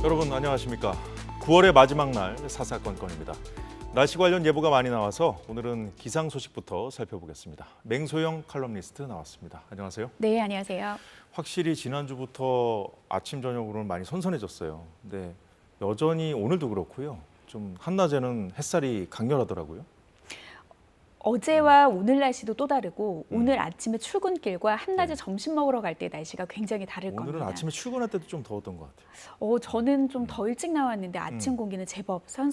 여러분 안녕하십니까. 9월의 마지막 날 사사건건입니다. 날씨 관련 예보가 많이 나와서 오늘은 기상 소식부터 살펴보겠습니다. 맹소영 칼럼니스트 나왔습니다. 안녕하세요. 네, 안녕하세요. 확실히 지난주부터 아침 저녁으로는 많이 선선해졌어요. 근데 여전히 오늘도 그렇고요. 좀 한낮에는 햇살이 강렬하더라고요. 어제와 오늘 날씨도 또 다르고 오늘 아침에 출근길과 한낮에 점심 먹으러 갈 때 날씨가 굉장히 다를 오늘은 겁니다. 아침에 출근할 때도 좀 더웠던 것 같아요. 저는 좀 더 일찍 나왔는데 아침 공기는 제법 그래요?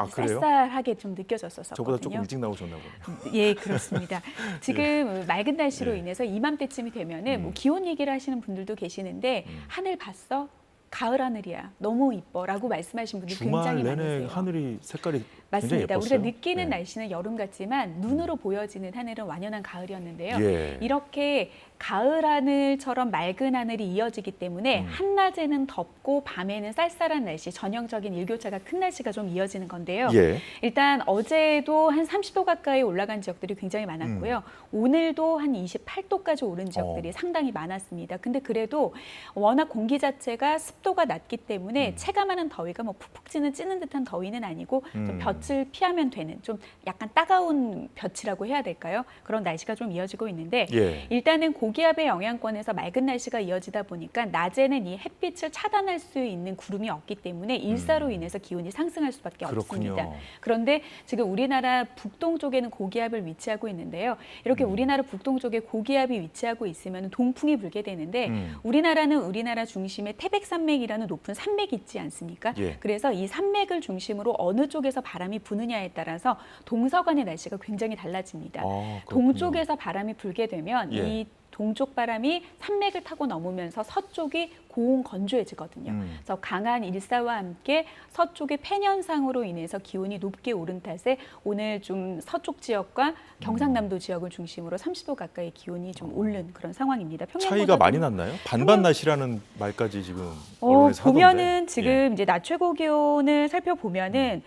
쌀쌀하게 좀 느껴졌었거든요. 저보다 조금 일찍 나오셨나 보네요. 예, 그렇습니다. 지금 맑은 날씨로 인해서 이맘때쯤이 되면은 뭐 기온 얘기를 하시는 분들도 계시는데 하늘 봤어? 가을 하늘이야. 너무 이뻐라고 말씀하신 분들 주말 굉장히 내내 많으세요. 하늘이 색깔이 굉장히 맞습니다. 예뻤어요. 우리가 느끼는 네. 날씨는 여름 같지만 눈으로 보여지는 하늘은 완연한 가을이었는데요. 예. 이렇게 가을 하늘처럼 맑은 하늘이 이어지기 때문에 한낮에는 덥고 밤에는 쌀쌀한 날씨, 전형적인 일교차가 큰 날씨가 좀 이어지는 건데요. 예. 일단 어제도 한 30도 가까이 올라간 지역들이 굉장히 많았고요. 오늘도 한 28도까지 오른 지역들이 상당히 많았습니다. 근데 그래도 워낙 공기 자체가 습도가 낮기 때문에 체감하는 더위가 뭐 푹푹 찌는 듯한 더위는 아니고 좀 볕을 피하면 되는 좀 약간 따가운 볕이라고 해야 될까요? 그런 날씨가 좀 이어지고 있는데 예. 일단은 고기압의 영향권에서 맑은 날씨가 이어지다 보니까 낮에는 이 햇빛을 차단할 수 있는 구름이 없기 때문에 일사로 인해서 기온이 상승할 수밖에 그렇군요. 없습니다. 그런데 지금 우리나라 북동쪽에는 고기압을 위치하고 있는데요. 이렇게 우리나라 북동쪽에 고기압이 위치하고 있으면 동풍이 불게 되는데 우리나라는 우리나라 중심에 태백산맥이라는 높은 산맥이 있지 않습니까? 예. 그래서 이 산맥을 중심으로 어느 쪽에서 바람이 부느냐에 따라서 동서간의 날씨가 굉장히 달라집니다. 그렇군요. 동쪽에서 바람이 불게 되면 예. 이 동쪽 바람이 산맥을 타고 넘으면서 서쪽이 고온 건조해지거든요. 그래서 강한 일사와 함께 서쪽의 팬현상으로 인해서 기온이 높게 오른 탓에 오늘 좀 서쪽 지역과 경상남도 지역을 중심으로 30도 가까이 기온이 좀 오른 그런 상황입니다. 차이가 많이 났나요? 반반 날씨라는 말까지 지금 언론에서 보면은 하던데. 지금 이제 낮 최고 기온을 살펴보면은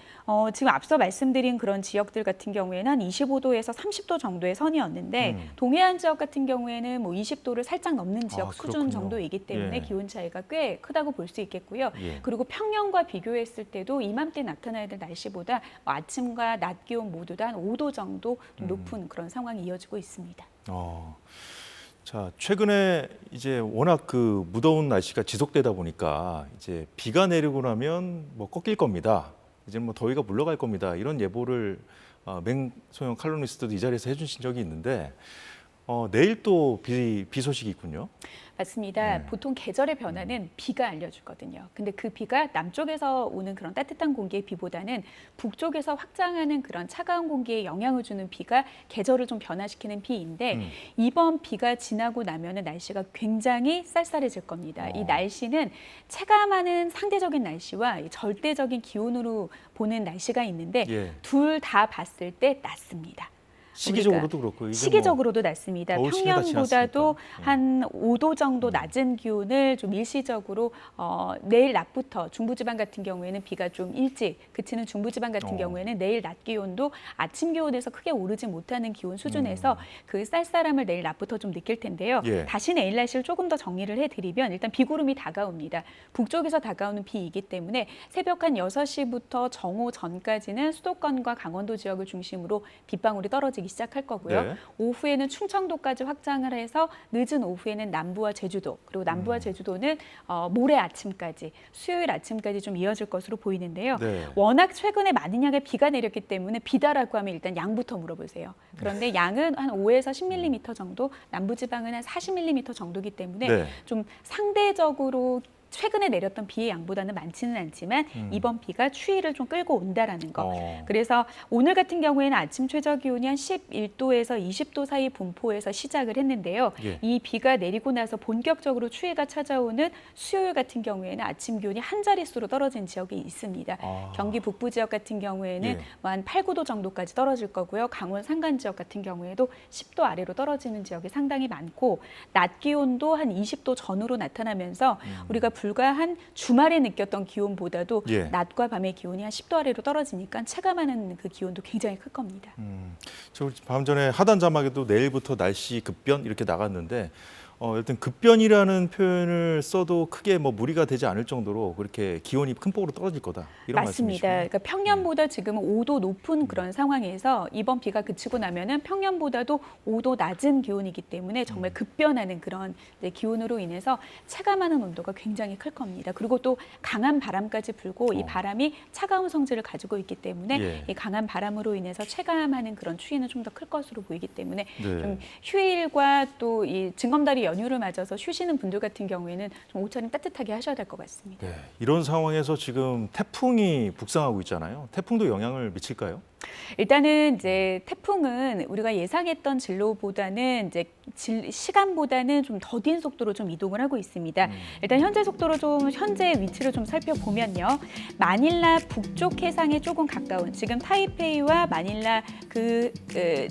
지금 앞서 말씀드린 그런 지역들 같은 경우에는 한 25도에서 30도 정도의 선이었는데 동해안 지역 같은 경우에는 뭐 20도를 살짝 넘는 지역 수준 그렇군요. 정도이기 때문에 예. 기온 차이가 꽤 크다고 볼 수 있겠고요. 예. 그리고 평년과 비교했을 때도 이맘때 나타나야 될 날씨보다 뭐 아침과 낮 기온 모두 다 한 5도 정도 좀 높은 그런 상황이 이어지고 있습니다. 자, 최근에 이제 워낙 그 무더운 날씨가 지속되다 보니까 이제 비가 내리고 나면 뭐 꺾일 겁니다. 이제 뭐 더위가 물러갈 겁니다. 이런 예보를 맹소영 칼럼니스트도 이 자리에서 해주신 적이 있는데 내일 또 비 소식이 있군요. 맞습니다. 보통 계절의 변화는 비가 알려주거든요. 근데 그 비가 남쪽에서 오는 그런 따뜻한 공기의 비보다는 북쪽에서 확장하는 그런 차가운 공기에 영향을 주는 비가 계절을 좀 변화시키는 비인데 이번 비가 지나고 나면은 날씨가 굉장히 쌀쌀해질 겁니다. 이 날씨는 체감하는 상대적인 날씨와 이 절대적인 기온으로 보는 날씨가 있는데 예. 둘 다 봤을 때 낮습니다. 시기적으로도 그렇고 이게 시기적으로도 낮습니다. 겨울 시기가 평년보다도 지났으니까. 한 5도 정도 낮은 기온을 좀 일시적으로 내일 낮부터 중부지방 같은 경우에는 비가 좀 일찍 그치는 중부지방 같은 경우에는 내일 낮 기온도 아침 기온에서 크게 오르지 못하는 기온 수준에서 그 쌀쌀함을 내일 낮부터 좀 느낄 텐데요. 예. 다시 내일 날씨를 조금 더 정리를 해드리면 일단 비구름이 다가옵니다. 북쪽에서 다가오는 비이기 때문에 새벽 한 6시부터 정오 전까지는 수도권과 강원도 지역을 중심으로 빗방울이 떨어지기 시작할 거고요. 네. 오후에는 충청도까지 확장을 해서 늦은 오후에는 남부와 제주도 그리고 남부와 제주도는 모레 아침까지 수요일 아침까지 좀 이어질 것으로 보이는데요. 네. 워낙 최근에 많은 양의 비가 내렸기 때문에 비다라고 하면 일단 양부터 물어보세요. 그런데 양은 한 5에서 10mm 정도, 남부지방은 한 40mm 정도이기 때문에 네. 좀 상대적으로 최근에 내렸던 비의 양보다는 많지는 않지만 이번 비가 추위를 좀 끌고 온다라는 거. 그래서 오늘 같은 경우에는 아침 최저 기온이 한 11도에서 20도 사이 분포에서 시작을 했는데요. 예. 이 비가 내리고 나서 본격적으로 추위가 찾아오는 수요일 같은 경우에는 아침 기온이 한 자릿수로 떨어진 지역이 있습니다. 경기 북부 지역 같은 경우에는 예. 뭐 한 8, 9도 정도까지 떨어질 거고요. 강원 산간 지역 같은 경우에도 10도 아래로 떨어지는 지역이 상당히 많고 낮 기온도 한 20도 전후로 나타나면서 우리가 불과 한 주말에 느꼈던 기온보다도 예. 낮과 밤의 기온이 한 10도 아래로 떨어지니까 체감하는 그 기온도 굉장히 클 겁니다. 저 밤 전에 하단 자막에도 내일부터 날씨 급변 이렇게 나갔는데 일단 급변이라는 표현을 써도 크게 뭐 무리가 되지 않을 정도로 그렇게 기온이 큰 폭으로 떨어질 거다 이런 맞습니다. 말씀이시죠? 그러니까 평년보다 지금은 5도 높은 그런 상황에서 이번 비가 그치고 나면은 평년보다도 5도 낮은 기온이기 때문에 정말 급변하는 그런 이제 기온으로 인해서 체감하는 온도가 굉장히 클 겁니다. 그리고 또 강한 바람까지 불고 이 바람이 차가운 성질을 가지고 있기 때문에 예. 이 강한 바람으로 인해서 체감하는 그런 추위는 좀 더 클 것으로 보이기 때문에 네. 좀 휴일과 또 이 징검다리 연휴를 맞아서 쉬시는 분들 같은 경우에는 좀 옷차림 따뜻하게 하셔야 될 것 같습니다. 네, 이런 상황에서 지금 태풍이 북상하고 있잖아요. 태풍도 영향을 미칠까요? 일단은 이제 태풍은 우리가 예상했던 진로보다는 이제 시간보다는 좀 더딘 속도로 좀 이동을 하고 있습니다. 일단 현재 속도로 좀 현재 위치를 좀 살펴보면요. 마닐라 북쪽 해상에 조금 가까운 지금 타이페이와 마닐라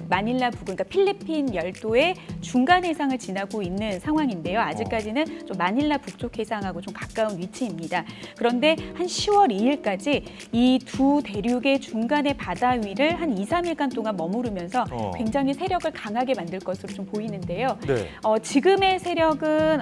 마닐라 부근 그러니까 필리핀 열도의 중간 해상을 지나고 있는 상황인데요. 아직까지는 좀 마닐라 북쪽 해상하고 좀 가까운 위치입니다. 그런데 한 10월 2일까지 이 두 대륙의 중간의 바다 위를 한 2, 3일간 동안 머무르면서 굉장히 세력을 강하게 만들 것으로 좀 보이는데요. 네. 지금의 세력은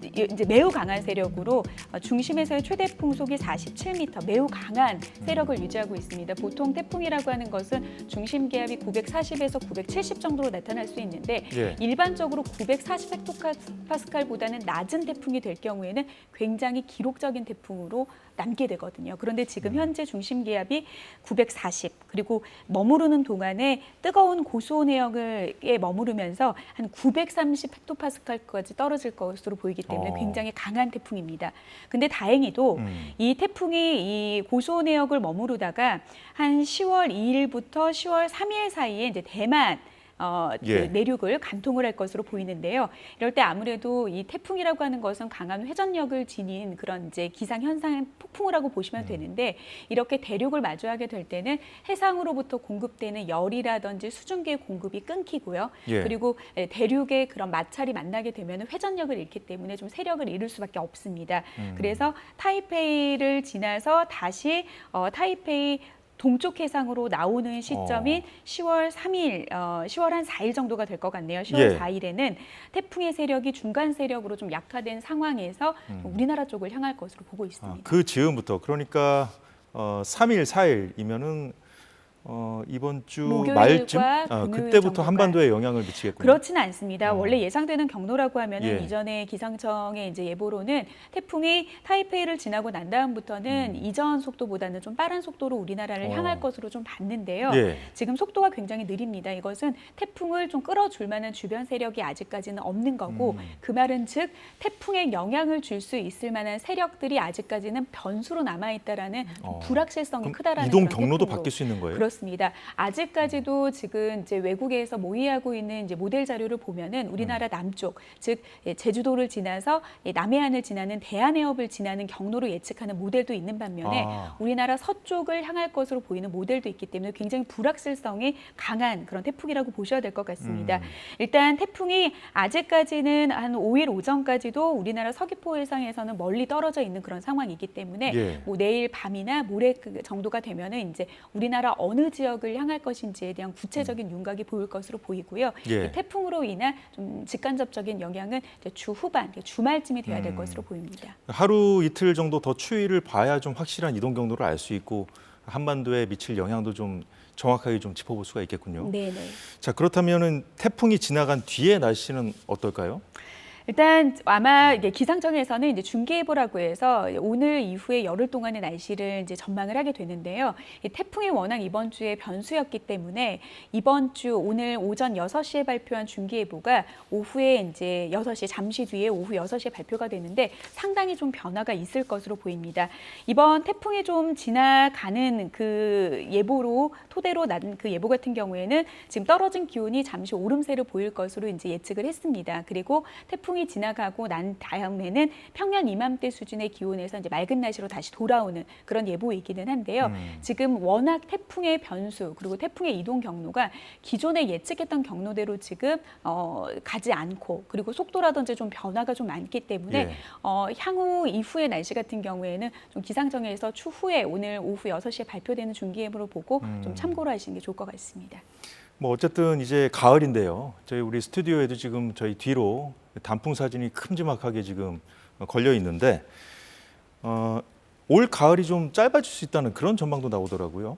이제 매우 강한 세력으로 중심에서의 최대 풍속이 47m, 매우 강한 세력을 유지하고 있습니다. 보통 태풍이라고 하는 것은 중심 기압이 940에서 970 정도로 나타날 수 있는데 예. 일반적으로 940 헥토파스칼보다는 낮은 태풍이 될 경우에는 굉장히 기록적인 태풍으로 남게 되거든요. 그런데 지금 현재 중심 기압이 940 그리고 머무르는 동안에 뜨거운 고수온 해역에 머무르면서 한 930 헥토파스칼까지 떨어질 것으로 보이기 때문에 굉장히 강한 태풍입니다. 근데 다행히도 이 태풍이 이 고수온 해역을 머무르다가 한 10월 2일부터 10월 3일 사이에 이제 대만 예. 그 내륙을 관통을 할 것으로 보이는데요. 이럴 때 아무래도 이 태풍이라고 하는 것은 강한 회전력을 지닌 그런 이제 기상 현상 폭풍우라고 보시면 되는데 이렇게 대륙을 마주하게 될 때는 해상으로부터 공급되는 열이라든지 수증기의 공급이 끊기고요. 예. 그리고 대륙의 그런 마찰이 만나게 되면 회전력을 잃기 때문에 좀 세력을 잃을 수밖에 없습니다. 그래서 타이페이를 지나서 다시 타이페이 동쪽 해상으로 나오는 시점인 10월 3일, 10월 한 4일 정도가 될 것 같네요. 10월 예. 4일에는 태풍의 세력이 중간 세력으로 좀 약화된 상황에서 우리나라 쪽을 향할 것으로 보고 있습니다. 그 즈음부터 그러니까 3일, 4일이면은 이번 주 목요일과 말쯤 금요일 그때부터 정도가. 한반도에 영향을 미치겠군요. 그렇지는 않습니다. 원래 예상되는 경로라고 하면은 예. 이전에 기상청의 이제 예보로는 태풍이 타이페이를 지나고 난 다음부터는 이전 속도보다는 좀 빠른 속도로 우리나라를 향할 것으로 좀 봤는데요. 예. 지금 속도가 굉장히 느립니다. 이것은 태풍을 좀 끌어줄 만한 주변 세력이 아직까지는 없는 거고 그 말은 즉 태풍에 영향을 줄 수 있을 만한 세력들이 아직까지는 변수로 남아 있다라는 불확실성이 그럼 크다라는 이동 그런 경로도 태풍으로. 바뀔 수 있는 거예요? 그렇습니다. 아직까지도 지금 이제 외국에서 모의하고 있는 이제 모델 자료를 보면은 우리나라 남쪽, 즉 제주도를 지나서 남해안을 지나는 대한해협을 지나는 경로로 예측하는 모델도 있는 반면에 우리나라 서쪽을 향할 것으로 보이는 모델도 있기 때문에 굉장히 불확실성이 강한 그런 태풍이라고 보셔야 될 것 같습니다. 일단 태풍이 아직까지는 한 5일 오전까지도 우리나라 서귀포 해상에서는 멀리 떨어져 있는 그런 상황이기 때문에 예. 뭐 내일 밤이나 모레 정도가 되면은 이제 우리나라 어느 지역을 향할 것인지에 대한 구체적인 윤곽이 보일 것으로 보이고요. 예. 이 태풍으로 인한 좀 직간접적인 영향은 이제 주 후반, 주말쯤이 돼야 될 것으로 보입니다. 하루 이틀 정도 더 추위를 봐야 좀 확실한 이동 경로를 알 수 있고 한반도에 미칠 영향도 좀 정확하게 좀 짚어볼 수가 있겠군요. 네네. 자, 그렇다면은 태풍이 지나간 뒤에 날씨는 어떨까요? 일단 아마 이게 기상청에서는 이제 중기예보라고 해서 오늘 이후에 열흘 동안의 날씨를 이제 전망을 하게 되는데요. 이 태풍이 워낙 이번 주에 변수였기 때문에 이번 주 오늘 오전 6시에 발표한 중기예보가 오후에 이제 6시 잠시 뒤에 오후 6시에 발표가 되는데 상당히 좀 변화가 있을 것으로 보입니다. 이번 태풍이 좀 지나가는 그 예보로 토대로 난 그 예보 같은 경우에는 지금 떨어진 기온이 잠시 오름세를 보일 것으로 이제 예측을 했습니다. 그리고 태풍이 지나가고 난 다음에는 평년 이맘때 수준의 기온에서 이제 맑은 날씨로 다시 돌아오는 그런 예보이기는 한데요. 지금 워낙 태풍의 변수 그리고 태풍의 이동 경로가 기존에 예측했던 경로대로 지금 가지 않고 그리고 속도라든지 좀 변화가 좀 많기 때문에 예. 향후 이후의 날씨 같은 경우에는 좀 기상청에서 추후에 오늘 오후 6시에 발표되는 중기예보를 보고 좀 참고를 하시는 게 좋을 것 같습니다. 뭐 어쨌든 이제 가을인데요. 저희 우리 스튜디오에도 지금 저희 뒤로 단풍 사진이 큼지막하게 지금 걸려 있는데 올 가을이 좀 짧아질 수 있다는 그런 전망도 나오더라고요.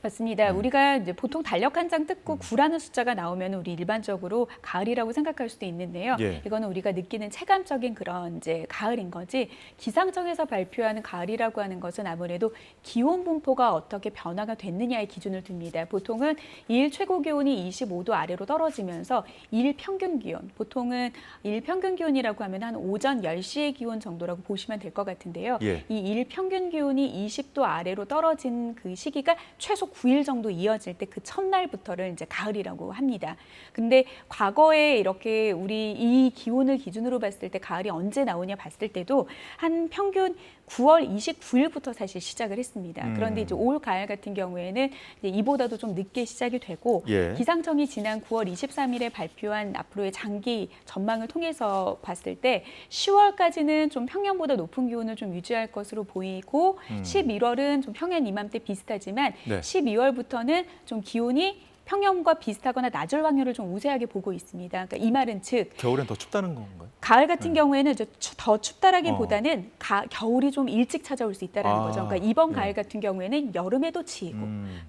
맞습니다. 우리가 이제 보통 달력 한 장 뜯고 9라는 숫자가 나오면 우리 일반적으로 가을이라고 생각할 수도 있는데요. 예. 이거는 우리가 느끼는 체감적인 그런 이제 가을인 거지. 기상청에서 발표하는 가을이라고 하는 것은 아무래도 기온 분포가 어떻게 변화가 됐느냐의 기준을 둡니다. 보통은 일 최고 기온이 25도 아래로 떨어지면서 일 평균 기온, 보통은 일 평균 기온이라고 하면 한 오전 10시의 기온 정도라고 보시면 될 것 같은데요. 예. 이 일 평균 기온이 20도 아래로 떨어진 그 시기가 최소 9일 정도 이어질 때 그 첫날부터를 이제 가을이라고 합니다. 근데 과거에 이렇게 우리 이 기온을 기준으로 봤을 때 가을이 언제 나오냐 봤을 때도 한 평균 9월 29일부터 사실 시작을 했습니다. 그런데 이제 올 가을 같은 경우에는 이제 이보다도 좀 늦게 시작이 되고 예. 기상청이 지난 9월 23일에 발표한 앞으로의 장기 전망을 통해서 봤을 때 10월까지는 좀 평년보다 높은 기온을 좀 유지할 것으로 보이고 11월은 좀 평년 이맘때 비슷하지만 네. 12월부터는 좀 기온이 평년과 비슷하거나 낮을 확률을 좀 우세하게 보고 있습니다. 그러니까 이 말은 즉 겨울엔 더 춥다는 건가요? 가을 같은 경우에는 이제 더 춥다라기보다는 겨울이 좀 일찍 찾아올 수 있다라는 아, 거죠. 그러니까 이번 예. 가을 같은 경우에는 여름에도 치이고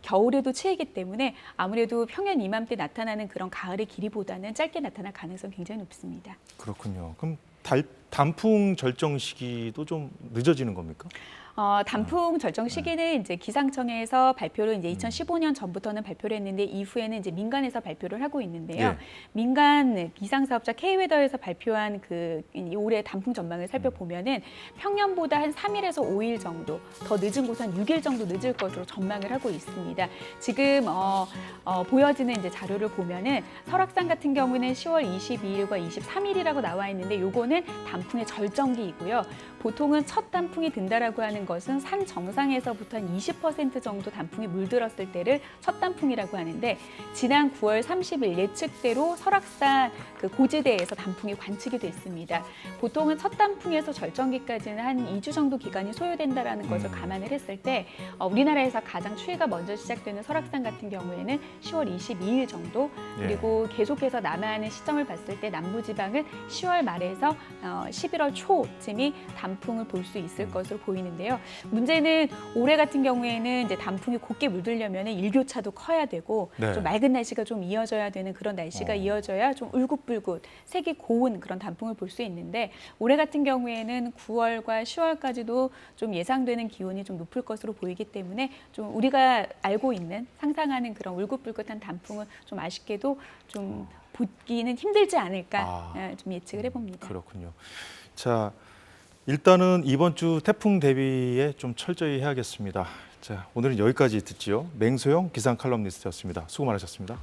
겨울에도 치이기 때문에 아무래도 평년 이맘때 나타나는 그런 가을의 길이보다는 짧게 나타날 가능성이 굉장히 높습니다. 그렇군요. 그럼 단풍 절정 시기도 좀 늦어지는 겁니까? 단풍 절정 시기는 이제 기상청에서 발표를 이제 2015년 전부터는 발표를 했는데 이후에는 이제 민간에서 발표를 하고 있는데요. 예. 민간 기상사업자 K웨더에서 발표한 그 올해 단풍 전망을 살펴보면은 평년보다 한 3일에서 5일 정도 더 늦은 곳은 한 6일 정도 늦을 것으로 전망을 하고 있습니다. 지금 보여지는 이제 자료를 보면은 설악산 같은 경우는 10월 22일과 23일이라고 나와 있는데 요거는 단풍의 절정기이고요. 보통은 첫 단풍이 든다라고 하는 것은 산 정상에서부터 한 20% 정도 단풍이 물들었을 때를 첫 단풍이라고 하는데 지난 9월 30일 예측대로 설악산 그 고지대에서 단풍이 관측이 됐습니다. 보통은 첫 단풍에서 절정기까지는 한 2주 정도 기간이 소요된다라는 것을 감안을 했을 때 우리나라에서 가장 추위가 먼저 시작되는 설악산 같은 경우에는 10월 22일 정도 그리고 계속해서 남하하는 시점을 봤을 때 남부지방은 10월 말에서 11월 초쯤이 단풍을 볼 수 있을 것으로 보이는데요. 문제는 올해 같은 경우에는 이제 단풍이 곱게 물들려면 일교차도 커야 되고 네. 좀 맑은 날씨가 좀 이어져야 되는 그런 날씨가 이어져야 좀 울긋불긋 색이 고운 그런 단풍을 볼 수 있는데 올해 같은 경우에는 9월과 10월까지도 좀 예상되는 기온이 좀 높을 것으로 보이기 때문에 좀 우리가 알고 있는 상상하는 그런 울긋불긋한 단풍은 좀 아쉽게도 좀 보기는 힘들지 않을까 좀 예측을 해봅니다. 그렇군요. 자, 일단은 이번 주 태풍 대비에 좀 철저히 해야겠습니다. 자, 오늘은 여기까지 듣지요. 맹소영 기상 칼럼니스트였습니다. 수고 많으셨습니다.